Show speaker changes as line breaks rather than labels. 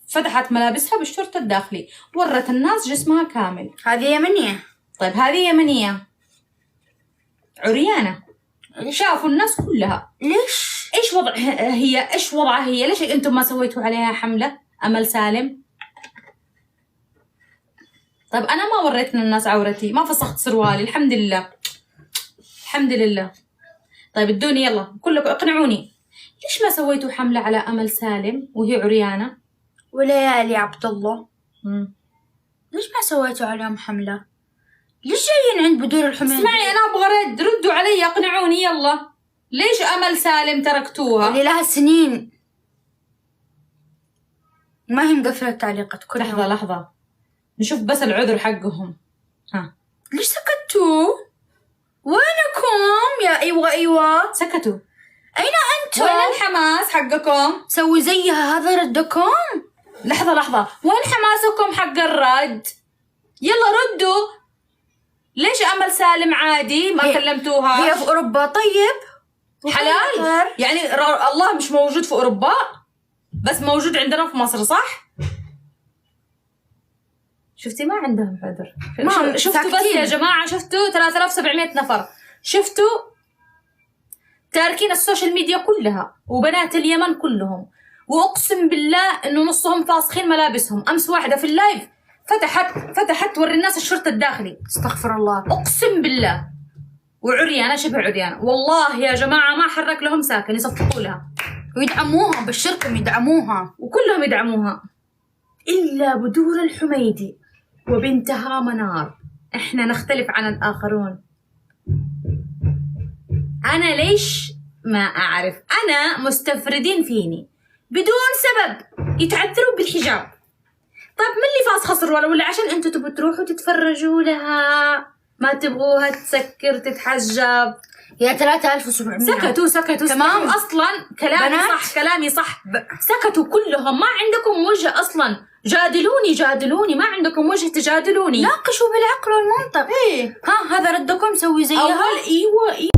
فتحت ملابسها بالشرط الداخلي، ورت الناس جسمها كامل.
هذه يمنية.
طيب هذه يمنية عريانة، شافوا الناس كلها.
ليش؟
ايش وضعها هي؟ ايش وضعها هي؟ ليش انتم ما سويتوا عليها حملة أمل سالم؟ طيب أنا ما وريت للناس عورتي، ما فسخت سروالي، الحمد لله الحمد لله. طيب ادوني يلا كلكم اقنعوني، ليش ما سويتوا حملة على أمل سالم وهي عريانة؟
وليالي عبد الله، ليش ما سويتوا عليهم حملة؟ ليش جايين عند بدور الحميدي؟
اسمعي أنا أبغى رد، ردوا علي اقنعوني يلا. ليش أمل سالم تركتوها؟
اللي لها سنين ما هي مقفلة التعليقات كلها.
لحظة نشوف بس العذر حقهم. ها
ليش سكتوا؟ وينكم يا أيوة؟
سكتوا.
أين أنتم؟
وين الحماس حقكم؟
سوي زيها، هذا ردكم؟
لحظة وين حماسكم حق الرد؟ يلا ردوا. ليش أمل سالم عادي ما كلمتوها؟
هي في أوروبا. طيب
حلال يعني الله مش موجود في أوروبا بس موجود عندنا في مصر صح؟ شفتي ما عندهم عذر. شفتوا بس يا جماعة، شفتوا 3700 نفر شفتوا تاركين السوشيال ميديا كلها وبنات اليمن كلهم، وأقسم بالله إنه نصهم فاسخين ملابسهم. أمس واحدة في اللايف فتحت توري الناس الشرطة الداخلي،
استغفر الله،
أقسم بالله، وعريانة شبه عريانة والله يا جماعة ما حرك لهم ساكن، يصفقوا لها
ويدعموها، بشركم يدعموها
وكلهم يدعموها إلا بدور الحميدي وبنتها منار. إحنا نختلف عن الآخرون. أنا ليش ما أعرف، أنا مستفردين فيني بدون سبب يتعذروا بالحجاب. طيب من اللي فاسخة سروال؟ ولا عشان أنتوا تبوا تروحوا تتفرجوا لها ما تبغوها تسكر تتحجب؟
يا 3700
سكتوا
تمام.
أصلا كلامي صح سكتوا كلهم. ما عندكم وجه أصلا. جادلوني ما عندكم وجه تجادلوني.
ناقشوا بالعقل والمنطق.
إيه
ها هذا ردكم، سوي زيها.
أيوة